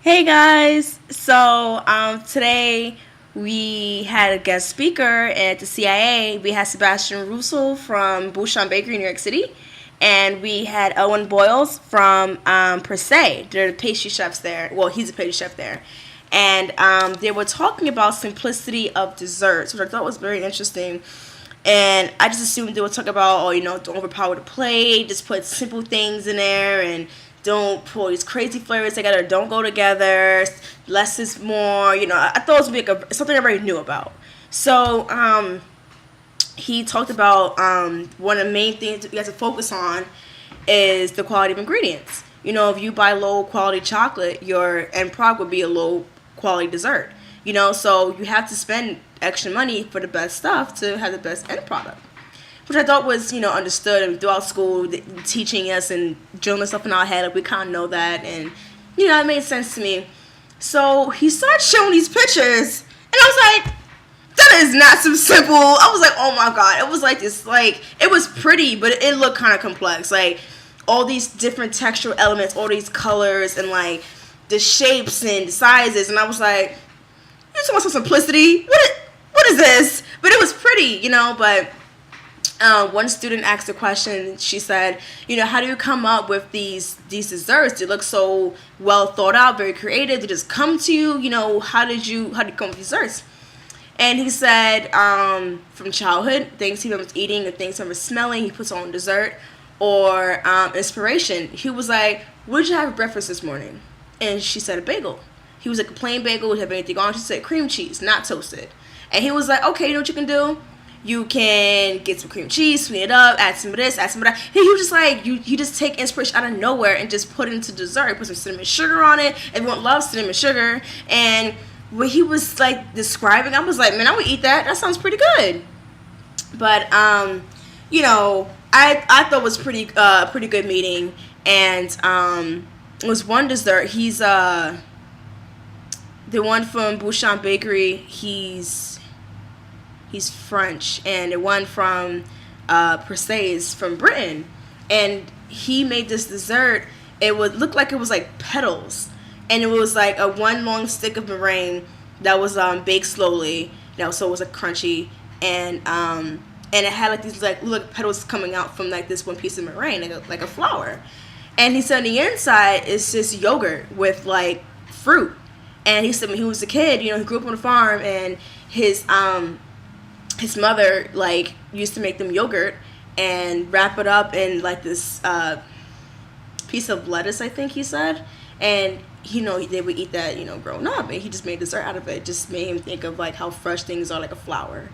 Hey guys! Today we had a guest speaker at the CIA. We had Sebastien Rousel from Bouchon Bakery, New York City, and we had Elwyn Boyles from Per Se. They're the pastry chefs there. Well, he's a pastry chef there, and they were talking about simplicity of desserts, which I thought was very interesting. And I just assumed they would talk about, don't overpower the plate, just put simple things in there, and don't pull these crazy flavors together, don't go together, less is more, I thought it would be like something I already knew about. So, he talked about one of the main things you have to focus on is the quality of ingredients. If you buy low quality chocolate, your end product would be a low quality dessert. So you have to spend extra money for the best stuff to have the best end product, which I thought was, understood, and throughout school, teaching us and drilling stuff in our head, like we kind of know that, and, it made sense to me. So he started showing these pictures, and I was like, that is not so simple. I was like, oh my God. It was like this, it was pretty, but it looked kind of complex. Like, all these different textural elements, all these colors, and, the shapes and sizes, and I was like, you talking about some simplicity? What is this? But it was pretty, but one student asked a question. She said, how do you come up with these desserts? They look so well thought out, very creative. They just come to you. How did you come up with desserts? And he said, from childhood, things he was eating or things he was smelling, he puts on dessert, or inspiration. He was like, what did you have for breakfast this morning? And she said, a bagel. He was like, a plain bagel, would have anything on. She said, cream cheese, not toasted. And he was like, okay, you know what you can do? You can get some cream cheese, sweeten it up, add some of this, add some of that. And he was just like, you just take inspiration out of nowhere and just put it into dessert. Put some cinnamon sugar on it. Everyone loves cinnamon sugar. And when he was describing, I was like, man, I would eat that. That sounds pretty good. But I thought it was pretty good meeting. And it was one dessert. He's the one from Bouchon Bakery. He's French, and the one from Per Se is from Britain. And he made this dessert. It would look like it was like petals, and it was like a one long stick of meringue that was baked slowly. So it was crunchy, and it had these look petals coming out from this one piece of meringue, like a flower. And he said on the inside it's just yogurt with fruit. And he said when he was a kid, he grew up on a farm, and his mother used to make them yogurt and wrap it up in this piece of lettuce, I think he said. And they would eat that growing up, and he just made dessert out of it. It just made him think of how fresh things are, like a flower,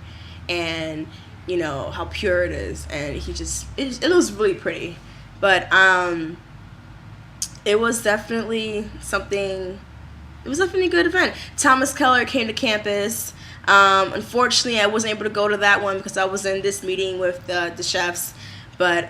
and how pure it is. And it was really pretty. But it was definitely something. It was definitely a good event. Thomas Keller came to campus. Unfortunately, I wasn't able to go to that one because I was in this meeting with the chefs. But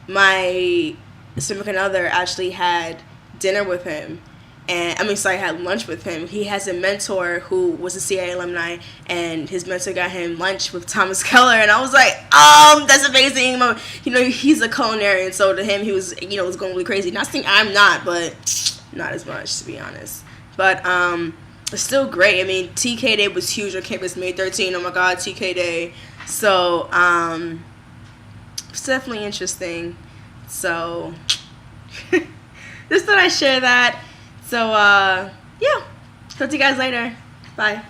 my significant other actually had dinner with him. And had lunch with him. He has a mentor who was a CIA alumni, and his mentor got him lunch with Thomas Keller. And I was like, that's amazing. He's a culinarian, so to him, he was, was going really crazy. Not saying I'm not, but not as much, to be honest. But it's still great. TK Day was huge on campus, May 13th. Oh my God, TK Day. So it's definitely interesting. So just thought I'd share that. So yeah, talk to you guys later. Bye.